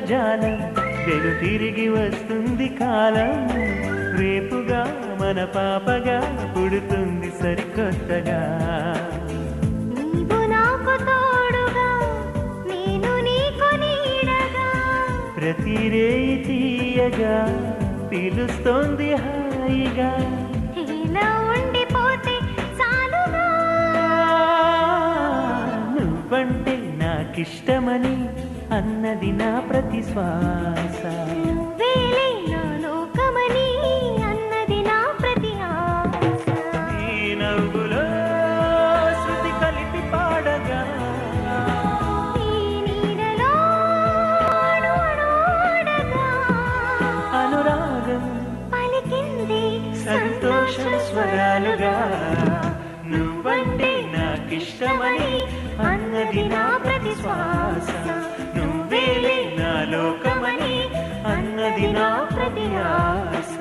జాలం వెను తిరిగి వస్తుంది కాలం రేపుగా మన పాపగా పుడుతుంది సరికొత్తగా నీవు నాకు తోడుగా నేను నీకు నీడగా ప్రతి రేయి తీయగా పిలుస్తోంది హాయిగా ఇలా ఉండిపోతే చాలుగా నువ్వంటే నాకిష్టమని అన్నది నా ప్రతి శ్వాస నువ్వేలే నా లోకమని అన్నది నా ప్రతి ఆశ నీ నవ్వులో శృతి కలిపి పాడగా నీ నీడలో అడుగడుగగా అనురాగం పలికింది సంతోషం స్వరాలుగా నువ్వంటే నాకిష్టమని అన్నది నా ప్రతి శ్వాస నువ్వేలే నా లోకమని అన్నది నా ప్రతి ఆశ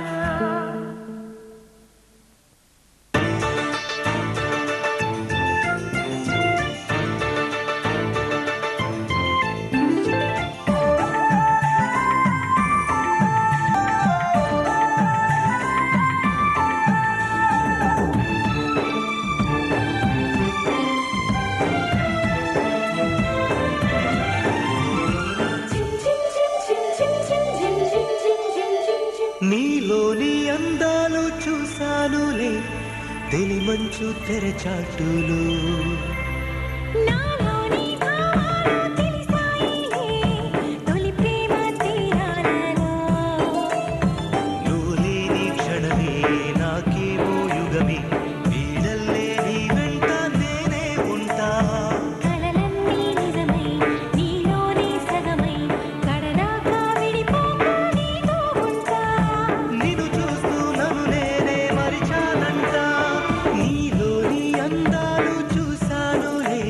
నీలోని అందాలు చూసానులే తెలిమంచు తెరచాటులు నాలోని భావాలు తెలిసాయిలే తొలి ప్రేమ తీరాలలో నువ్వు లేని క్షణమే నాకేమో యుగమే వీడల్లే నీ వెంట నేనే ఉంటా కలలన్నీ నిజమై నీలోనే సగమై కడదాకా విడిపోక నీతో ఉంటా నిన్ను చూస్తూ నన్ను నేనే మరిచానంట నీలోని అందాలు చూసానులే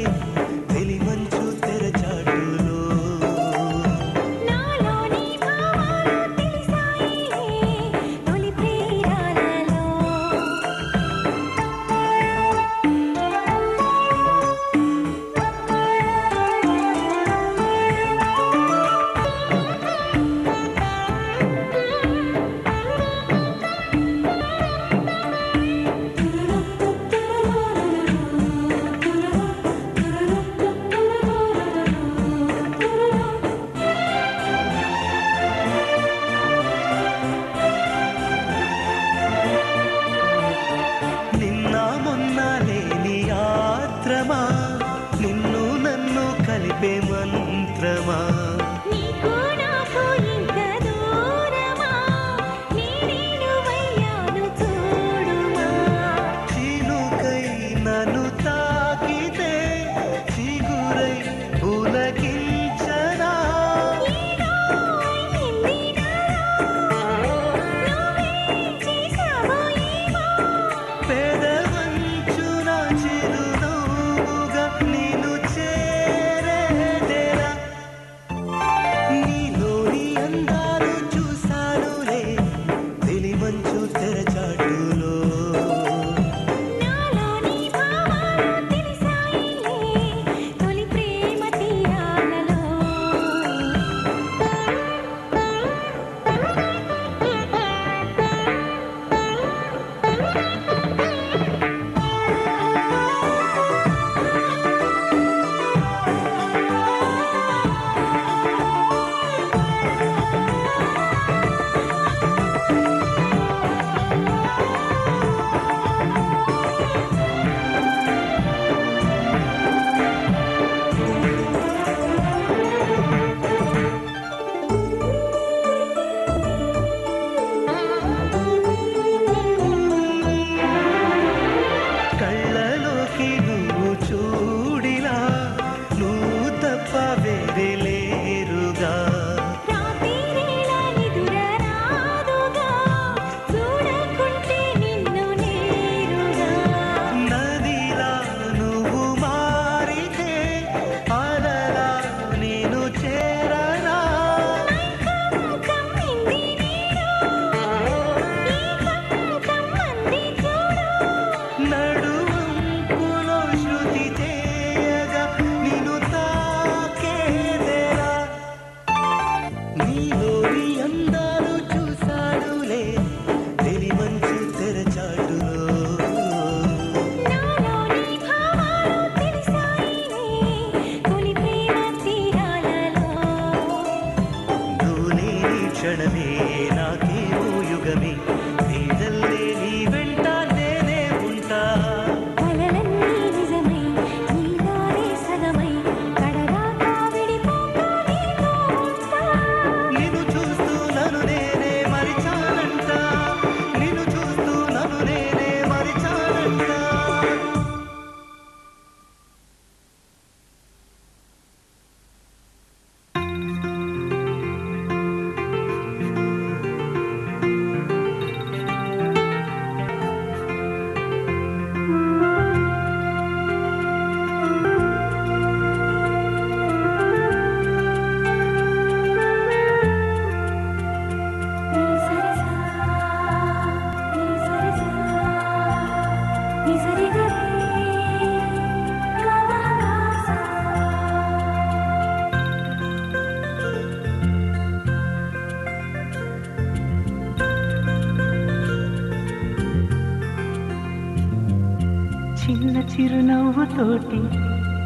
చిరునవ్వుతోటి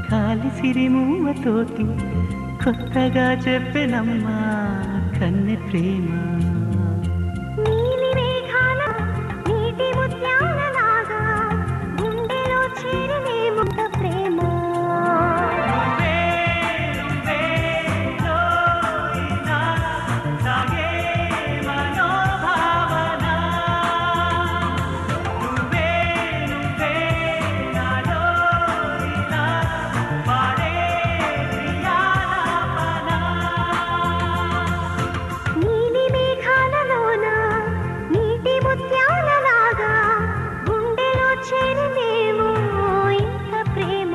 కాలి సిరిమూవతోటి కొత్తగా చెప్పెనమ్మా కన్నె ప్రేమ. నీలి మేఘాల నీటి ముత్యాలలాగా గుండెలో చేరినేముంట ప్రేమ. నీలి మేఘాలలోన నీటి ముత్యాలలాగా గుండెలో చేరినేమో ఇంత ప్రేమ.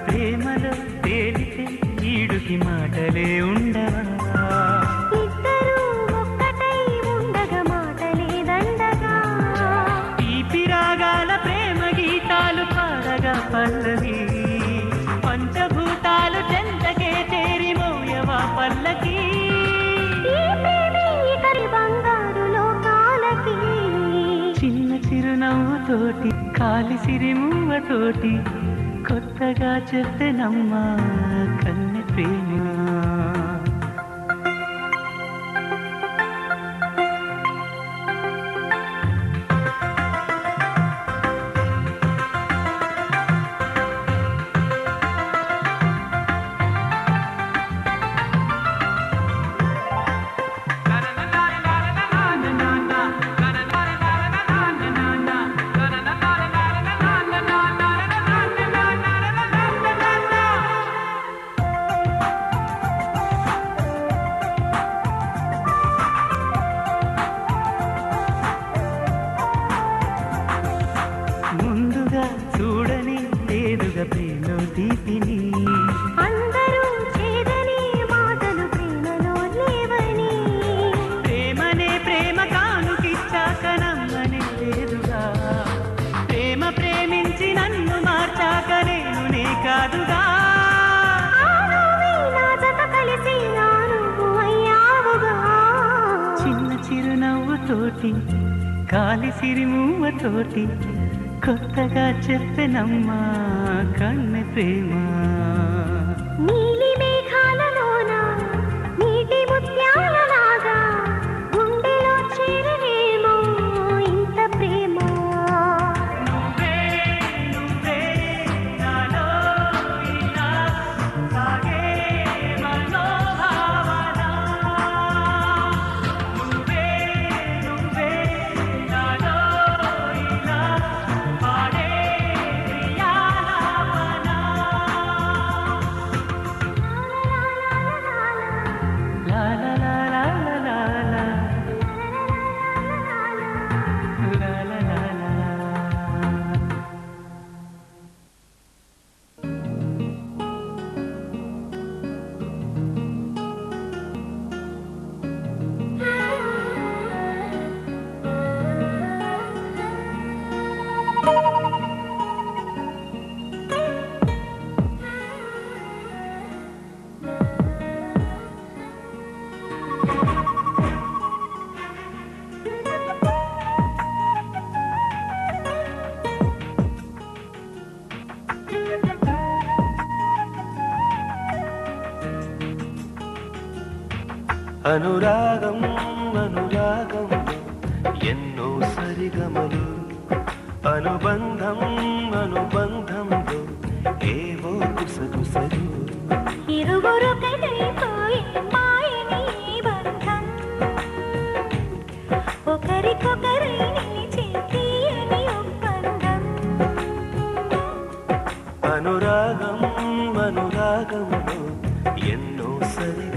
ప్రేమలో తేలితే ఈడుకి మాటలే ఉండవా, ఇద్దరూ ఒక్కటై ఉండగా మాటలే దండగా. తీపి రాగాల ప్రేమ గీతాలు పాడగా పల్లవి, పంచభూతాలు చెంతకే చేరి మోయవా పల్లకి. ఈ ప్రేమే ఇతరి బంగారు లోకాలకి. చిన్న చిరునవ్వుతోటి కాలి సిరిమూవతోటి కొత్తగా చెప్పెనమ్మా కన్నె ప్రేమ. ముందుగా చూడని లేదుగా ప్రేమ తీపిని, అందరూ చేదని మాటలు ప్రేమలో లేవని. ప్రేమనే ప్రేమ కానుకిచ్చాక నమ్మని లేదుగా, ప్రేమ ప్రేమించి నన్ను మార్చాక నేనునే కాదుగా. ఆ నువ్వే నా జత కలిసి నా నువ్వు అయ్యావుగా. చిన్న చిరునవ్వుతోటి కాలి సిరిమూవతోటి కొత్తగా చెప్పెనమ్మా కన్నె ప్రేమ. నీలి మేఘాలలోన నీటి ముత్యాలలాగా గుండెలో చేరినేమో ఇంత ప్రేమ. నువ్వే నువ్వే నాలో ఇలా సాగే మనోభావన. నువ్వే నువ్వే నాలో ఇలా పాడే ప్రియాలాపన. లా లా లా లా లా లా లా లా లా లా. అనురాగం అనురాగం ఎన్నో సరిగమలు, అనుబంధం అనుబంధంలో ఏవో గుసగుసలు. ఇరువురొకటైపోయే మాయని బంధం, ఒకరికొకరై నిలిచే తీయని ఒప్పందం. అనురాగం అనురాగంలో ఎన్నో సరిగమలు,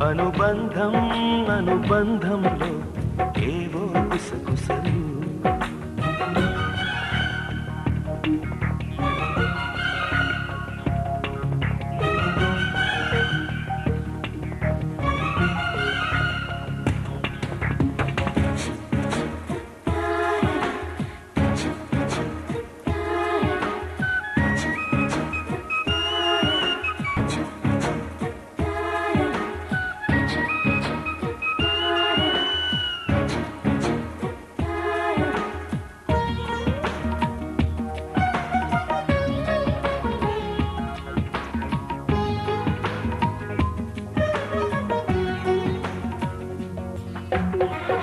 అనుబంధం అనుబంధంలో ఏవో కుసకుసలు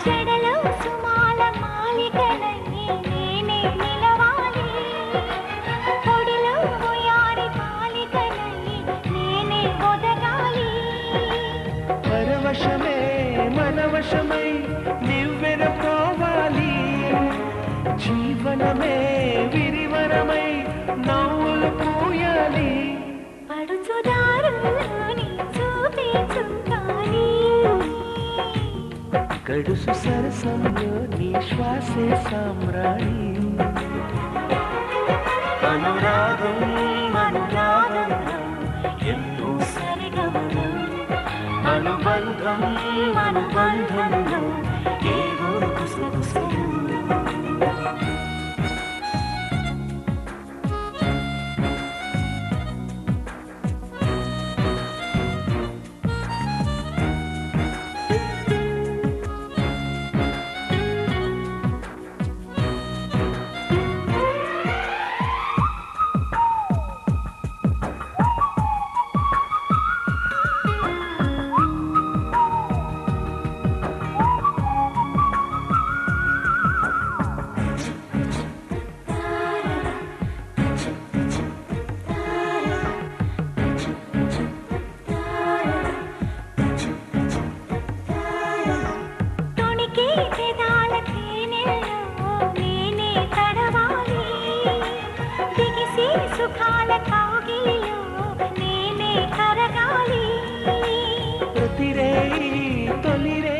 చెడలో సుమాల మాలికలయ్యి నేనే నిలవాలి పొడిలో ఉయారి మాలికలయ్యి నేనే ఒదగాలి పరవశమే మనవశమై నివ్వెరపోవాలి జీవనమే విరివరమై నవ్వులు పూయాలి పడుచుదారులోని చూపే చుక్కాలి గడుసు సరసంలో నీ శ్వాసే సామ్రాణి అనురాగం అనురాగంలో ఎన్నో సరిగమలు అనుబంధం అనుబంధంలో ఏవో కుసకుసలు తొణికే పెదాల తేనెల్లో నేనే తడవాలి దిగిసి సుఖాల కౌగిలిలో నేనే కరగాలి ప్రతిరే తొలిరే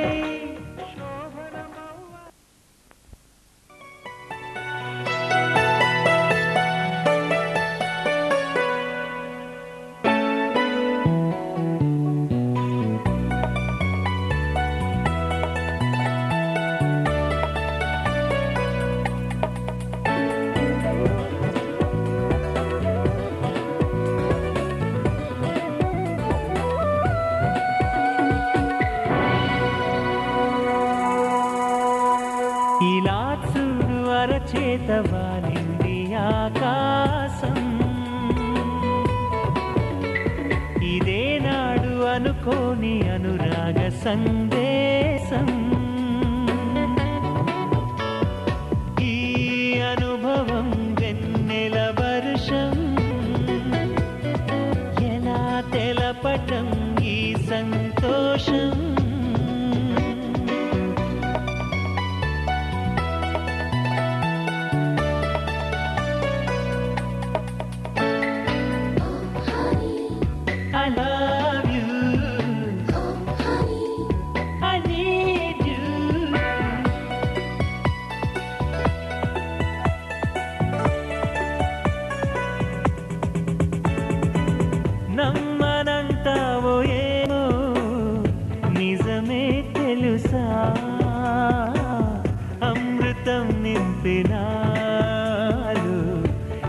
ఇలా చూడు అరచేత వాలింది ఆకాశం ఇదే నాడు అనుకోని అనురాగ సందేశం ఈ అనుభవం వెన్నెల వర్షం ఎలా తెలపటం ఈ సంతోషం I love you. I need you. నమ్మనంటావో ఏమో నిజమే తెలుసా అమృతం నింపినాలు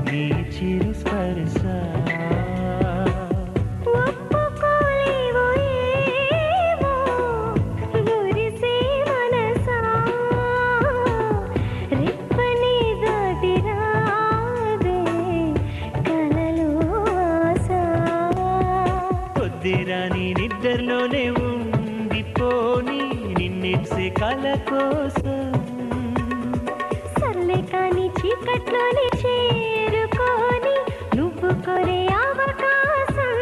నీ చిరు స్పర్శ ఒప్పుకోలేవో ఏమో మురిసే మనసా రెప్పని దాటి రాదే కలలో ఆశ పొద్దురాని నిద్రలోనే ఉండిపోని నిన్నెట్సే కల కోసం సర్లే కాని చీకట్లోనే చేరుకొని నువ్వు కొరే అవకాశం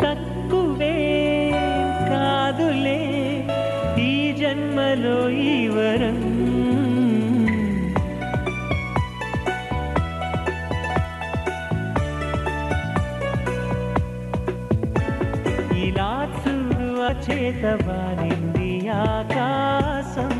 తక్కువే కాదులే ఈ జన్మలో ఈ వరం ఇలా రకేత వాలింది ఆకాశం.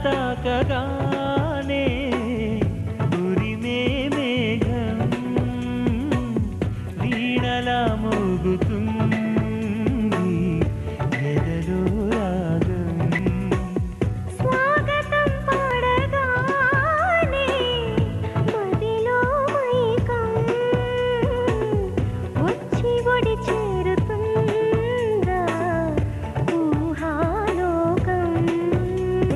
తాకగానే ఉరిమే మేఘం వీణలా మోగుతుంది ఎదలో రాగం. స్వాగతం పాడగానే మదిలో మైకం వచ్చి ఒడి చేరుతుందా ఊహాలోకం.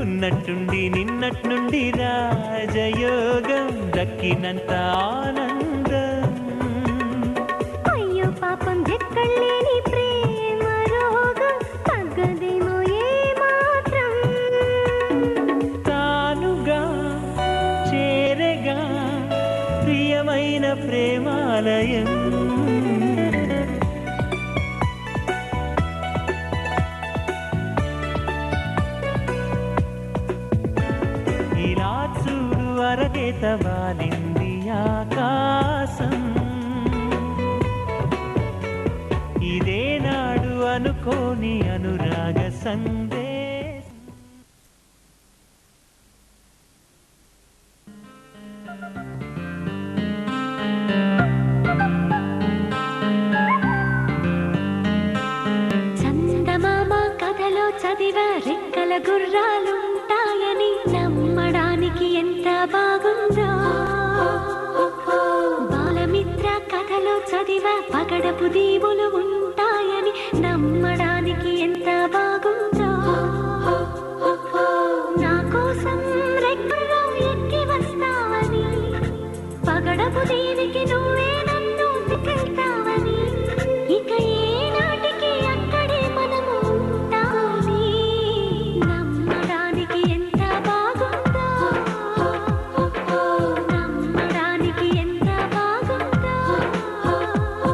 ఉన్నట్టుండి నిన్నట్నుండి రాజయోగం దక్కినంత ఆనందం. అయ్యో పాపం ఎక్కడలేని ప్రేమ రోగం తగ్గదేమో ఏ మాత్రం. తానుగా చేరగా ప్రియమైన ప్రేమాలయం. ఇలా చూడు అరకేత వాలింది ఆకాశం. ఇదే నాడు అనుకోని అనురాగ సందేశం. చందమామ కథలో చదివ రెక్కల గుర్రాలుంటాయని నమ్మడానికి ఎంత బాగుందో. బాలమిత్ర కథలో చదివ పగడపు దీవులు ఉంటాయని నమ్మడానికి ఎంత బాగుందో. నా కోసం రెక్కల్లో ఎక్కి వస్తావని పగడపు దీవికి నువ్వే నన్ను తీసుకెళ్తావని ఇక ఏనాటికి అక్కడే మనము ఉంటామని నమ్మడానికి ఎంత బాగుందో. నమ్మడానికి ఎంత బాగుందో.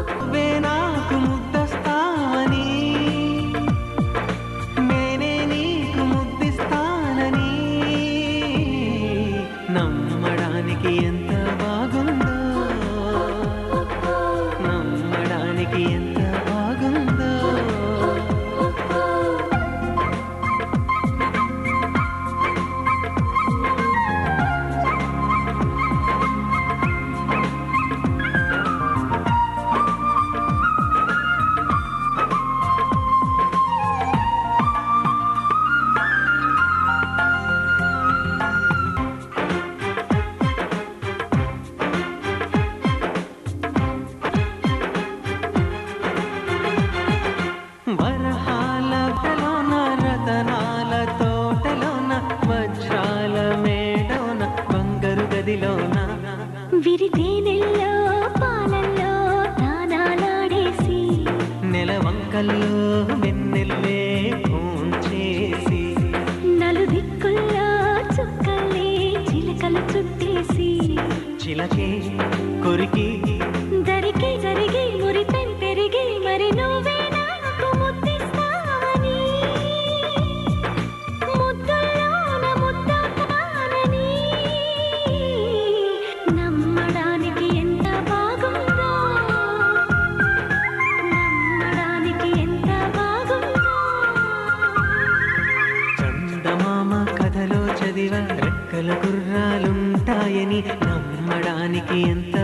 నువ్వే నాకు ముద్దస్తావని నేనే నీకు ముద్దిస్తానని నమ్మడానికి ఎంత బాగుందో. నమ్మడానికి ఎంత బాగుందో. వరహాల తలోన రతనాల తోటలోన వజ్రాల మేడోన బంగారు గదిలోన విరితేనెల్లో పాలల్లో తానాలాడేసి నెలవంకల్లో వెన్నెల్లే పూంచేసి నలుదిక్కుల్లో చుక్కల్ని చిలకలు చుట్టేసి చిలకే కొరికి దరికి జరిగి మురిపెం పెరిగి మరి నువ్వే నాకు ముద్దిస్తావని ముద్దుల్లోన ముద్దవుతానని నమ్మడానికి ఎంత బాగుందో. నమ్మడానికి ఎంత బాగుందో. చందమామ కథలో చదివ రెక్కల గుర్రాలుంటాయని నమ్మడానికి ఎంత